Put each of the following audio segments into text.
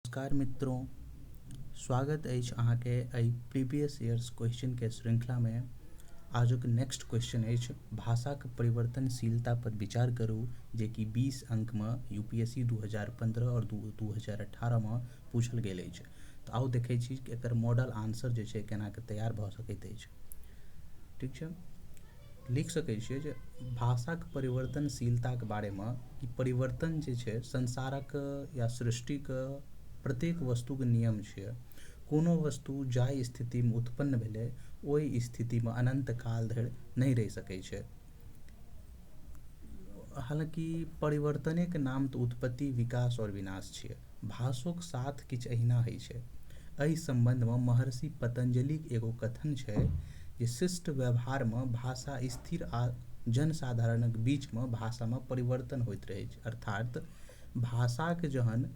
नमस्कार मित्रों, स्वागत अछि अहाँके एहि प्रीवियस ईयर्स क्वेश्चनके श्रृंखलामे। आजुक नेक्स्ट क्वेश्चन अछि भाषाक परिवर्तनशीलता पर विचार करू, जे कि 20 अंकमे यूपीएससी 2015 और 2018 पूछल गेल अछि। तऽ आउ देखै छी कि एकर मॉडल आंसर जे छै केना के तैयार भऽ सकैत अछि। ठीक छै, लिख सकै छियै जे भाषाक परिवर्तनशीलताके बारेमे कि परिवर्तन जे छै संसारक या सृष्टिके प्रत्येक वस्तुके नियम छै। कोनो वस्तु जाहि स्थितिमे उत्पन्न भेलै ओहि स्थितिमे अनंत काल धरि नहीं रहि सकै छै। हालांकि परिवर्तनके नाम तऽ उत्पत्ति, विकास और विनाश छियै। भाषोक साथ किछु अहिना होइ छै। एहि संबंधमे महर्षि पतंजलिक एगो कथन छै जे शिष्ट व्यवहारमे भाषा स्थिर आ जनसाधारणक बीचमे भाषामे परिवर्तन होइत रहै छै। अर्थात भाषाके जहन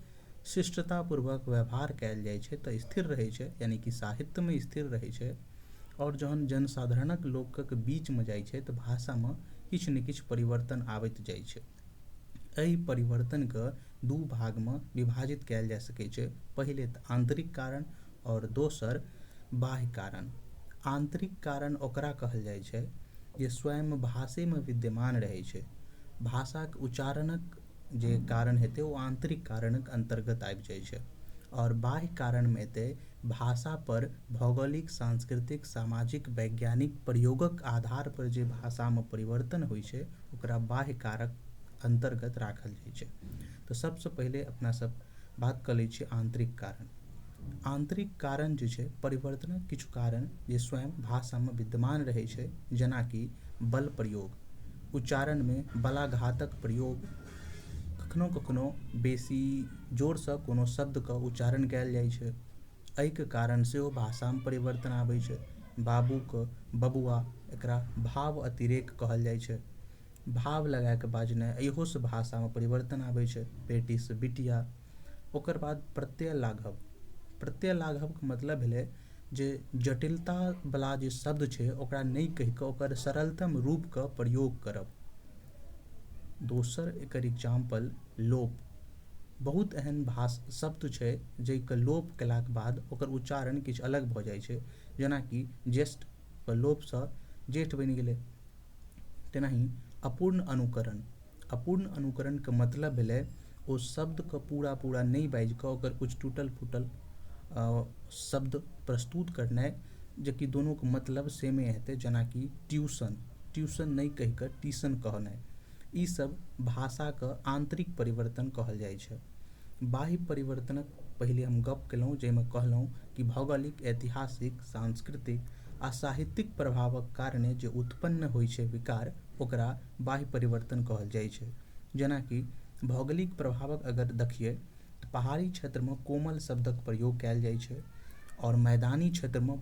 शिष्टतापूर्वक व्यवहार कयल जाइ छै तऽ स्थिर रहै छै, यानी कि साहित्यमे स्थिर रहै छै। और जहन जनसाधारणक लोकक बीचमे जाइ छै तऽ भाषामे किछु ने किछु परिवर्तन आबैत जाइ छै। एहि परिवर्तनके दू भागमे विभाजित कयल जा सकै छै। पहिले तऽ आंतरिक कारण और दोसर बाह्य कारण। आंतरिक कारण ओकरा कहल जाइ छै जे स्वयं भाषेमे विद्यमान रहै छै। भाषाक उच्चारणक जे कारण हेतै ओ आंतरिक कारणक अंतर्गत आबि जाइ छै। और बाह्य कारणमे एतै भाषा पर भौगोलिक, सांस्कृतिक, सामाजिक, वैज्ञानिक प्रयोगक आधार पर जे भाषामे परिवर्तन होइ छै ओकरा बाह्य कारक अंतर्गत राखल जाइ छै। तऽ सबसँ पहिले अपना सब बात कऽ लै छियै आंतरिक कारण। आंतरिक कारण जे छै परिवर्तनक किछु कारण जे स्वयं भाषामे विद्यमान रहै छै, जेनाकि बल प्रयोग, उच्चारणमे बलाघातक प्रयोग। कखनो कखनो बेसी जोरसँ कोनो शब्दके उच्चारण कयल जाइ छै, एहिके कारण सेहो भाषामे परिवर्तन आबै छै। बाबूके बबुआ, एकरा भाव अतिरेक कहल जाइ छै। भाव लगाके बाजनाइ, इहोसँ भाषामे परिवर्तन आबै छै। बेटीसँ बिटिया। ओकर बाद प्रत्यय लाघव। प्रत्यय लाघवके मतलब भेलै जे जटिलतावला जे शब्द छै ओकरा नहि कहिके ओकर सरलतम रूपके प्रयोग करब। दोसर एकर एग्जाम्पल लोप। बहुत एहन शब्द छै जाहिके लोप केलाके बाद ओकर उच्चारण किछु अलग भऽ जाइ छै, जेनाकि ज्येष्ठके लोपसँ जेठ बनि गेलै। तेनाही अपूर्ण अनुकरण। अपूर्ण अनुकरणके मतलब भेलै ओ शब्दके पूरा नहीं बाजिकऽ ओकर कुछ टूटल फूटल शब्द प्रस्तुत करनाइ, जबकि दोनोके मतलब सेमे हेतै। जेनाकि ट्यूशन, ट्यूशन नहीं कहिके ट्यूशन कहनाइ। ई सब भाषाके आंतरिक परिवर्तन कहल जाइ छै। बाह्य परिवर्तनक पहिले हम गप केलहुँ, जाहिमे कहलहुँ कि भौगोलिक, ऐतिहासिक, सांस्कृतिक आ साहित्यिक प्रभावक कारणे जे उत्पन्न होइ छै विकार, ओकरा बाह्य परिवर्तन कहल जाइ छै। जेनाकि भौगोलिक प्रभावक अगर देखिए तऽ पहाड़ी क्षेत्रमे कोमल शब्दक प्रयोग कयल जाइ छै और मैदानी क्षेत्रमे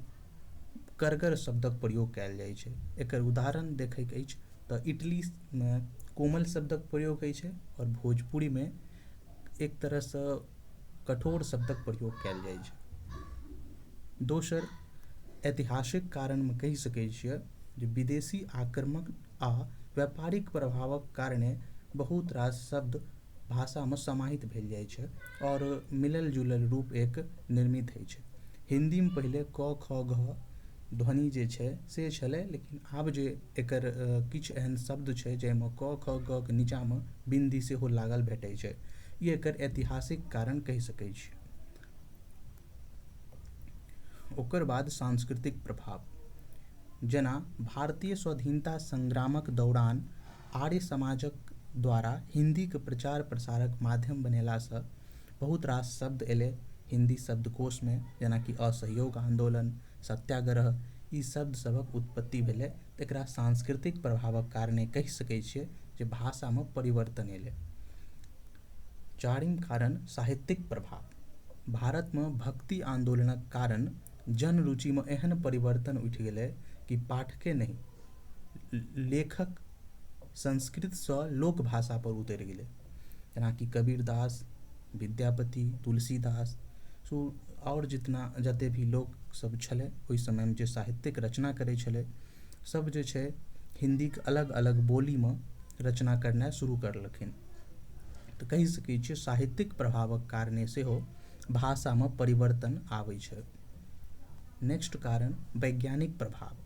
करगर शब्दक प्रयोग कयल जाइ छै। एकर उदाहरण देखैके अछि तऽ इटलीमे कोमल शब्दक प्रयोग होइ छै और भोजपुरीमे एक तरहसँ कठोर शब्दक प्रयोग कयल जाइ छै। दोसर ऐतिहासिक कारणमे कहि सकै छियै जे विदेशी आक्रमण आ व्यापारिक प्रभावक कारणे बहुत रास शब्द भाषामे समाहित भेल जाइ छै और मिलल जुलल रूप एक निर्मित होइ छै। हिन्दीमे पहिले क ख घ ध्वनि जे छै से छलै, लेकिन आब जे एकर किछु एहन शब्द छै जाहिमे क ख ग के नीचाँमे बिंदी सेहो लागल भेटै छै। ई एकर ऐतिहासिक कारण कहि सकै छी। ओकर बाद सांस्कृतिक प्रभाव। जेना भारतीय स्वाधीनता संग्रामक दौरान आर्य समाजक द्वारा हिन्दीके प्रचार प्रसारक माध्यम बनेलासँ बहुत रास शब्द एलै हिंदी शब्दकोशमे, जेनाकि असहयोग आंदोलन, सत्याग्रह। ई शब्द सभक उत्पत्ति भेलै। तऽ एकरा सांस्कृतिक प्रभावक कारणे कहि सकै छियै जे भाषामे परिवर्तन एलै। चारिम कारण साहित्यिक प्रभाव। भारतमे भक्ति आंदोलनक कारण जनरुचिमे एहन परिवर्तन उठि गेलै कि पाठके नहीं, लेखक संस्कृतसँ लोक भाषा पर उतरि गेलै। जेनाकि कबीरदास, विद्यापति, तुलसीदास और जते भी लोक सब छलै ओहि समयमे जे साहित्यिक रचना करै छलै, सब जे छै हिन्दीके अलग अलग बोलीमे रचना करनाइ शुरू करलखिन। तऽ कहि सकै छियै साहित्यिक प्रभावक कारणे सेहो भाषामे परिवर्तन आबै छै। नेक्स्ट कारण वैज्ञानिक प्रभाव।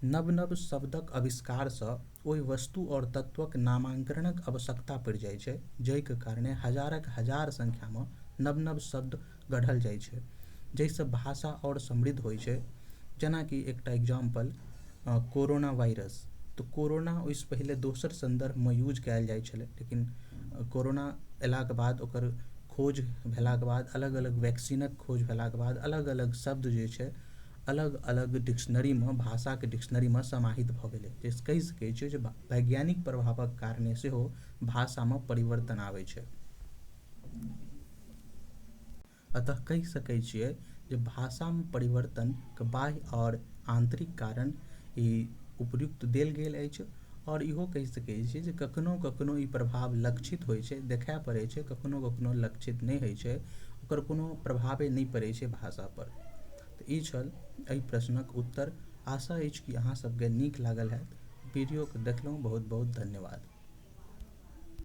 नव नव शब्दक आविष्कारसँ ओहि वस्तु और तत्वक नामांकरणक आवश्यकता पड़ि जाइ छै, जाहिके कारणे हजारक हजार संख्यामे नव नव शब्द गढ़ल जाइ छै, जाहिसँ भाषा और समृद्ध होइ छै। जेनाकि एकटा एग्जाम्पल कोरोना वायरस। तऽ कोरोना ओहिसँ पहिले दोसर संदर्भमे यूज कयल जाइ छलै, लेकिन कोरोना अयलाके बाद, ओकर खोज भेलाके बाद, अलग अलग वैक्सीनक खोज भेलाके बाद अलग अलग शब्द जे छै अलग अलग डिक्शनरीमे, भाषाके डिक्शनरीमे समाहित भऽ गेलै। जाहिसँ कहि सकै छियै जे वैज्ञानिक प्रभावक कारणे सेहो भाषामे परिवर्तन आबै छै। अतः कहि सकै छियै जे भाषामे परिवर्तनके बाह्य और आंतरिक कारण ई उपयुक्त देल गेल अछि, और इहो कहि सकै छियै जे कखनो कखनो ई प्रभाव लक्षित होइ छै, देखाय पड़ै छै, कखनो कखनो लक्षित नहि होइ छै, ओकर कोनो प्रभावे नहि पड़ै छै भाषा पर। तऽ ई छल एहि प्रश्नक उत्तर। आशा अछि कि अहाँ सबके नीक लागल हैत। वीडियोके देखलहुँ, बहुत बहुत धन्यवाद।